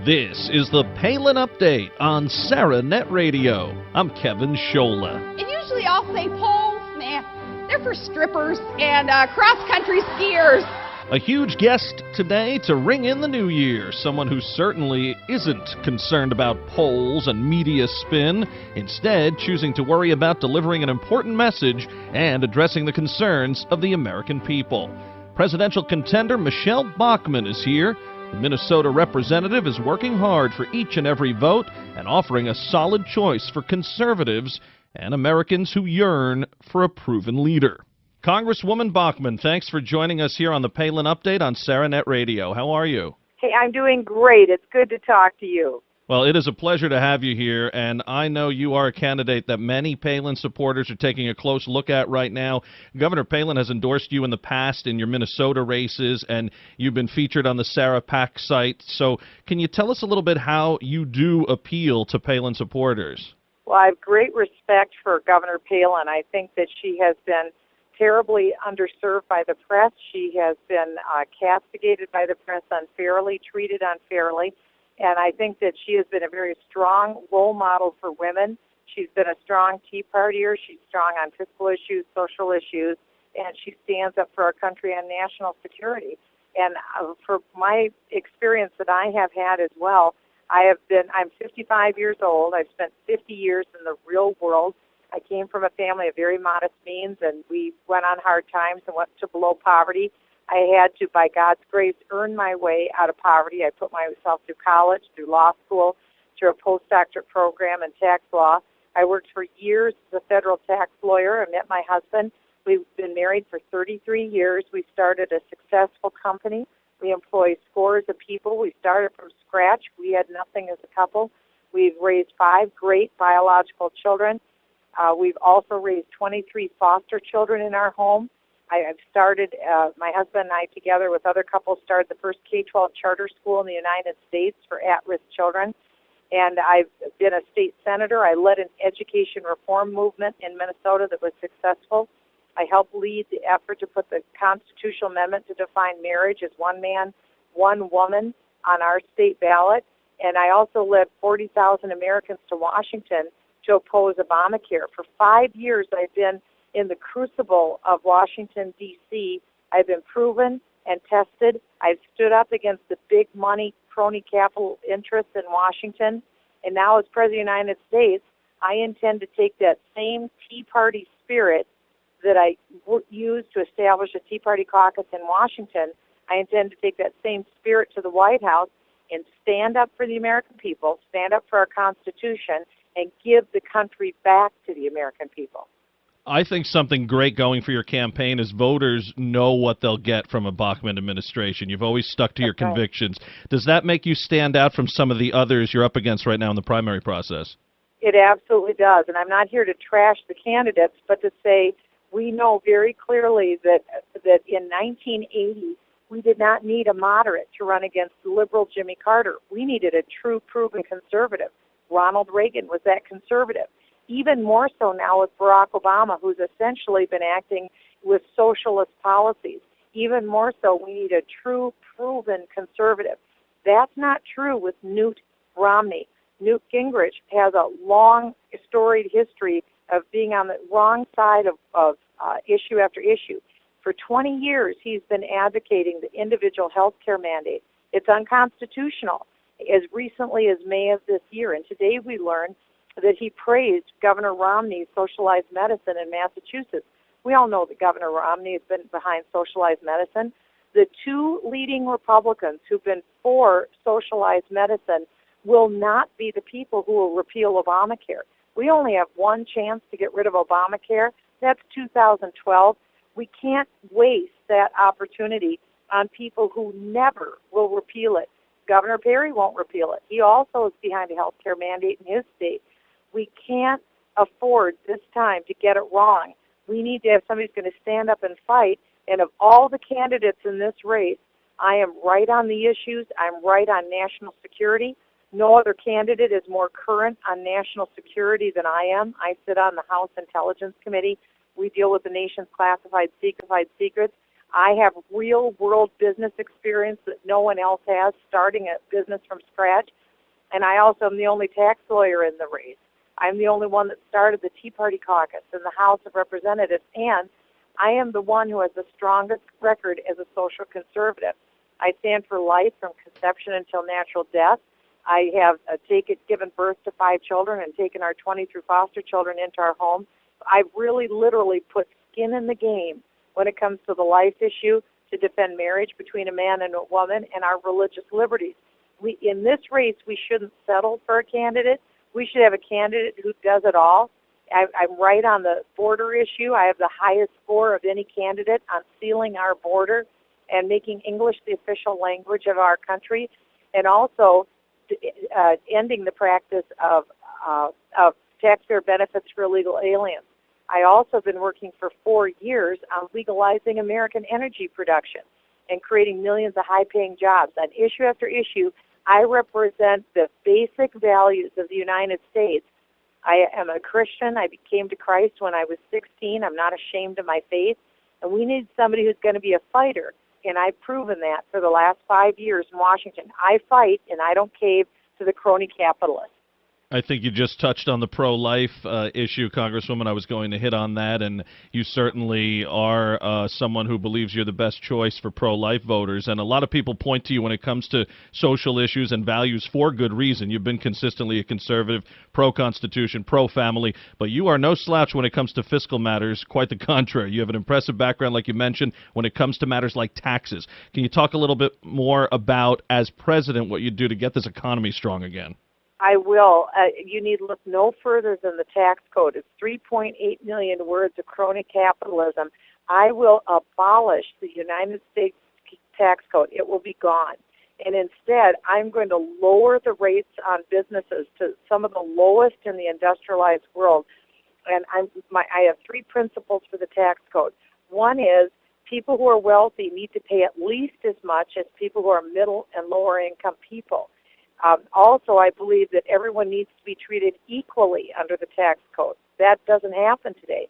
This is the Palin Update on SarahNet Radio. I'm Kevin Scholla. And usually I'll say poles, nah, they're for strippers and cross-country skiers. A huge guest today to ring in the new year, someone who certainly isn't concerned about polls and media spin, instead choosing to worry about delivering an important message and addressing the concerns of the American people. Presidential contender Michele Bachmann is here. The Minnesota representative is working hard for each and every vote and offering a solid choice for conservatives and Americans who yearn for a proven leader. Congresswoman Bachmann, thanks for joining us here on the Palin Update on SarahNet Radio. How are you? Hey, I'm doing great. It's good to talk to you. Well, it is a pleasure to have you here, and I know you are a candidate that many Palin supporters are taking a close look at right now. Governor Palin has endorsed you in the past in your Minnesota races, and you've been featured on the Sarah PAC site. So can you tell us a little bit how you do appeal to Palin supporters? Well, I have great respect for Governor Palin. I think that she has been terribly underserved by the press. She has been castigated by the press unfairly, treated unfairly. And I think that she has been a very strong role model for women. She's been a strong Tea Partier. She's strong on fiscal issues, social issues, and she stands up for our country and national security. And for my experience that I have had as well, I'm 55 years old. I've spent 50 years in the real world. I came from a family of very modest means, and we went on hard times and went to below poverty. I had to, by God's grace, earn my way out of poverty. I put myself through college, through law school, through a postdoctorate program in tax law. I worked for years as a federal tax lawyer. I met my husband. We've been married for 33 years. We started a successful company. We employ scores of people. We started from scratch. We had nothing as a couple. We've raised 5 great biological children. We've also raised 23 foster children in our home. I've started, my husband and I together with other couples started the first K-12 charter school in the United States for at-risk children. And I've been a state senator. I led an education reform movement in Minnesota that was successful. I helped lead the effort to put the constitutional amendment to define marriage as one man, one woman on our state ballot. And I also led 40,000 Americans to Washington to oppose Obamacare. For 5 years, I've been in the crucible of Washington, D.C. I've been proven and tested. I've stood up against the big money crony capital interests in Washington. And now as President of the United States, I intend to take that same Tea Party spirit that I used to establish a Tea Party caucus in Washington. I intend to take that same spirit to the White House and stand up for the American people, stand up for our Constitution, and give the country back to the American people. I think something great going for your campaign is voters know what they'll get from a Bachmann administration. You've always stuck to your convictions. Does that make you stand out from some of the others you're up against right now in the primary process? It absolutely does. And I'm not here to trash the candidates, but to say we know very clearly that in 1980, we did not need a moderate to run against liberal Jimmy Carter. We needed a true, proven conservative. Ronald Reagan was that conservative. Even more so now with Barack Obama, who's essentially been acting with socialist policies. Even more so, we need a true, proven conservative. That's not true with Newt Romney. Newt Gingrich has a long, storied history of being on the wrong side of issue after issue. For 20 years, he's been advocating the individual health care mandate. It's unconstitutional as recently as May of this year. And today we learned that he praised Governor Romney's socialized medicine in Massachusetts. We all know that Governor Romney has been behind socialized medicine. The 2 leading Republicans who've been for socialized medicine will not be the people who will repeal Obamacare. We only have one chance to get rid of Obamacare. That's 2012. We can't waste that opportunity on people who never will repeal it. Governor Perry won't repeal it. He also is behind a health care mandate in his state. We can't afford this time to get it wrong. We need to have somebody who's going to stand up and fight. And of all the candidates in this race, I am right on the issues. I'm right on national security. No other candidate is more current on national security than I am. I sit on the House Intelligence Committee. We deal with the nation's classified secrets. I have real-world business experience that no one else has, starting a business from scratch. And I also am the only tax lawyer in the race. I'm the only one that started the Tea Party caucus in the House of Representatives, and I am the one who has the strongest record as a social conservative. I stand for life from conception until natural death. I have given birth to 5 children and taken our 23 foster children into our home. I've really literally put skin in the game when it comes to the life issue, to defend marriage between a man and a woman, and our religious liberties. In this race, we shouldn't settle for a candidate. We should have a candidate who does it all. I'm right on the border issue. I have the highest score of any candidate on sealing our border and making English the official language of our country, and also ending the practice of taxpayer benefits for illegal aliens. I also have been working for 4 years on legalizing American energy production and creating millions of high-paying jobs. On issue after issue, I represent the basic values of the United States. I am a Christian. I came to Christ when I was 16. I'm not ashamed of my faith. And we need somebody who's going to be a fighter. And I've proven that for the last 5 years in Washington. I fight, and I don't cave to the crony capitalists. I think you just touched on the pro-life issue, Congresswoman. I was going to hit on that, and you certainly are someone who believes you're the best choice for pro-life voters. And a lot of people point to you when it comes to social issues and values for good reason. You've been consistently a conservative, pro-Constitution, pro-family, but you are no slouch when it comes to fiscal matters. Quite the contrary. You have an impressive background, like you mentioned, when it comes to matters like taxes. Can you talk a little bit more about, as president, what you do to get this economy strong again? I will. You need look no further than the tax code. It's 3.8 million words of crony capitalism. I will abolish the United States tax code. It will be gone. And instead, I'm going to lower the rates on businesses to some of the lowest in the industrialized world. And I have 3 principles for the tax code. One is people who are wealthy need to pay at least as much as people who are middle and lower income people. Also, I believe that everyone needs to be treated equally under the tax code. That doesn't happen today.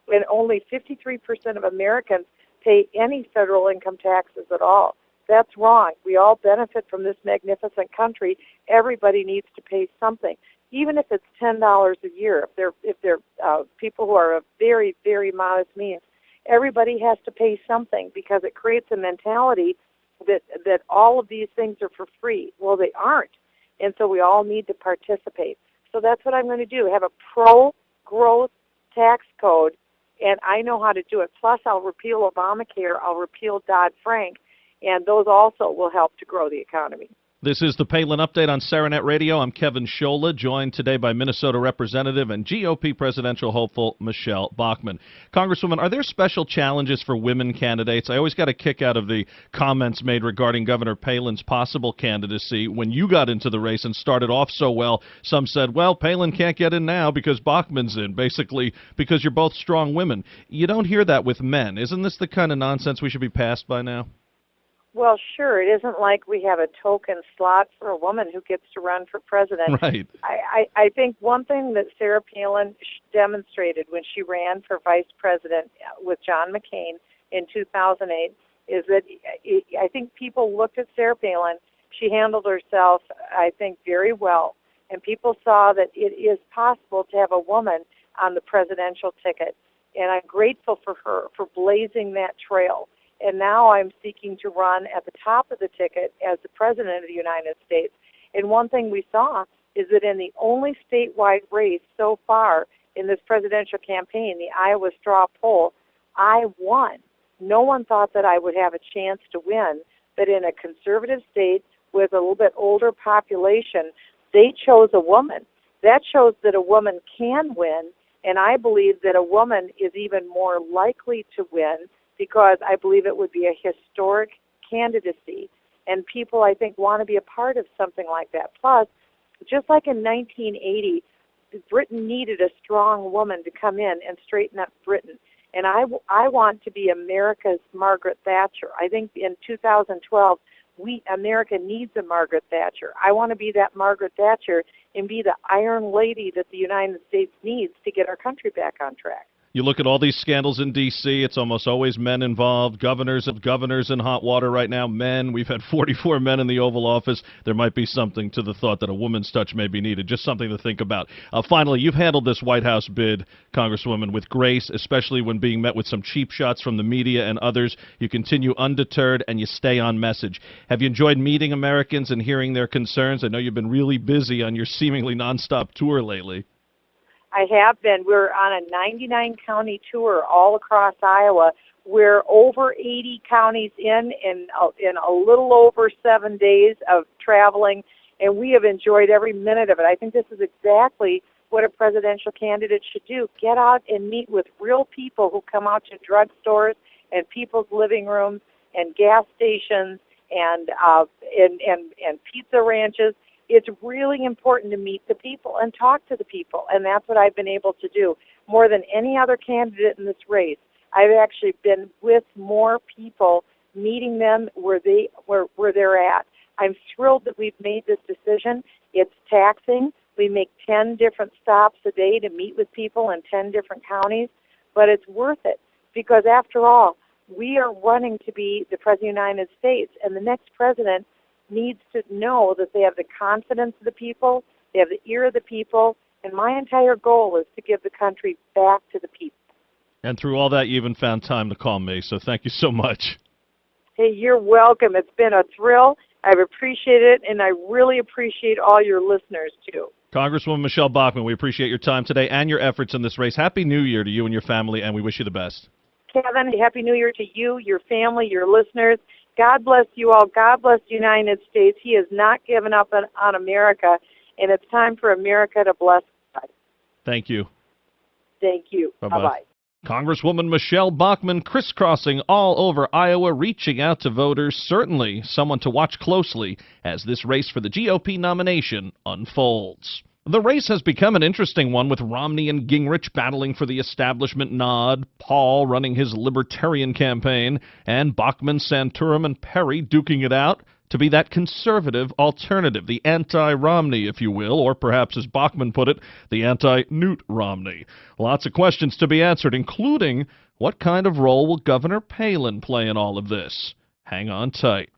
And only 53% of Americans pay any federal income taxes at all. That's wrong. We all benefit from this magnificent country. Everybody needs to pay something, even if it's $10 a year. If they're people who are of very, very modest means, everybody has to pay something, because it creates a mentality that all of these things are for free. Well, they aren't. And so we all need to participate. So that's what I'm going to do, have a pro-growth tax code, and I know how to do it. Plus, I'll repeal Obamacare, I'll repeal Dodd-Frank, and those also will help to grow the economy. This is the Palin Update on Serenet Radio. I'm Kevin Scholla, joined today by Minnesota Representative and GOP presidential hopeful Michele Bachmann. Congresswoman, are there special challenges for women candidates? I always got a kick out of the comments made regarding Governor Palin's possible candidacy. When you got into the race and started off so well, some said, well, Palin can't get in now because Bachmann's in, basically because you're both strong women. You don't hear that with men. Isn't this the kind of nonsense we should be past by now? Well, sure. It isn't like we have a token slot for a woman who gets to run for president. Right. I think one thing that Sarah Palin demonstrated when she ran for vice president with John McCain in 2008 is that I think people looked at Sarah Palin. She handled herself, I think, very well. And people saw that it is possible to have a woman on the presidential ticket. And I'm grateful for her for blazing that trail. And now I'm seeking to run at the top of the ticket as the President of the United States. And one thing we saw is that in the only statewide race so far in this presidential campaign, the Iowa straw poll, I won. No one thought that I would have a chance to win, but in a conservative state with a little bit older population, they chose a woman. That shows that a woman can win, and I believe that a woman is even more likely to win, because I believe it would be a historic candidacy, and people, I think, want to be a part of something like that. Plus, just like in 1980, Britain needed a strong woman to come in and straighten up Britain, and I want to be America's Margaret Thatcher. I think in 2012, America needs a Margaret Thatcher. I want to be that Margaret Thatcher and be the iron lady that the United States needs to get our country back on track. You look at all these scandals in D.C., it's almost always men involved. Governors in hot water right now, men. We've had 44 men in the Oval Office. There might be something to the thought that a woman's touch may be needed. Just something to think about. Finally, you've handled this White House bid, Congresswoman, with grace, especially when being met with some cheap shots from the media and others. You continue undeterred and you stay on message. Have you enjoyed meeting Americans and hearing their concerns? I know you've been really busy on your seemingly nonstop tour lately. I have been. We're on a 99-county tour all across Iowa. We're over 80 counties in a little over 7 days of traveling, and we have enjoyed every minute of it. I think this is exactly what a presidential candidate should do. Get out and meet with real people who come out to drugstores and people's living rooms and gas stations and pizza ranches. It's really important to meet the people and talk to the people, and that's what I've been able to do. More than any other candidate in this race, I've actually been with more people, meeting them where they're at. I'm thrilled that we've made this decision. It's taxing. We make 10 different stops a day to meet with people in 10 different counties, but it's worth it because, after all, we are running to be the President of the United States, and the next president needs to know that they have the confidence of the people, they have the ear of the people, and my entire goal is to give the country back to the people. And through all that, you even found time to call me, so thank you so much. Hey, you're welcome. It's been a thrill. I've appreciated it, and I really appreciate all your listeners, too. Congresswoman Michele Bachmann, we appreciate your time today and your efforts in this race. Happy New Year to you and your family, and we wish you the best. Kevin, Happy New Year to you, your family, your listeners. God bless you all. God bless the United States. He has not given up on America, and it's time for America to bless God. Thank you. Thank you. Bye-bye. Bye-bye. Congresswoman Michele Bachmann crisscrossing all over Iowa, reaching out to voters. Certainly someone to watch closely as this race for the GOP nomination unfolds. The race has become an interesting one, with Romney and Gingrich battling for the establishment nod, Paul running his libertarian campaign, and Bachmann, Santorum, and Perry duking it out to be that conservative alternative, the anti-Romney, if you will, or perhaps, as Bachmann put it, the anti-Newt Romney. Lots of questions to be answered, including what kind of role will Governor Palin play in all of this? Hang on tight.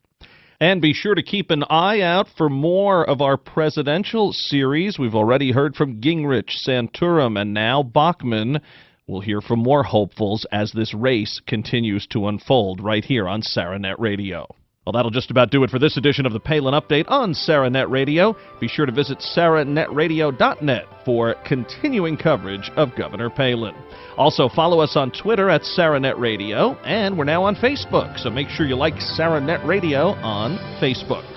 And be sure to keep an eye out for more of our presidential series. We've already heard from Gingrich, Santorum, and now Bachmann. We'll hear from more hopefuls as this race continues to unfold right here on SaraNet Radio. Well, that'll just about do it for this edition of the Palin Update on SaraNet Radio. Be sure to visit saranetradio.net for continuing coverage of Governor Palin. Also, follow us on Twitter at SaraNet Radio, and we're now on Facebook, so make sure you like SaraNet Radio on Facebook.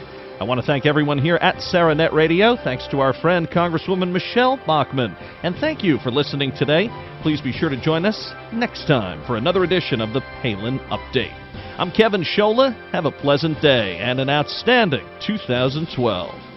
I want to thank everyone here at SaraNet Radio. Thanks to our friend Congresswoman Michele Bachmann. And thank you for listening today. Please be sure to join us next time for another edition of the Palin Update. I'm Kevin Scholla. Have a pleasant day and an outstanding 2012.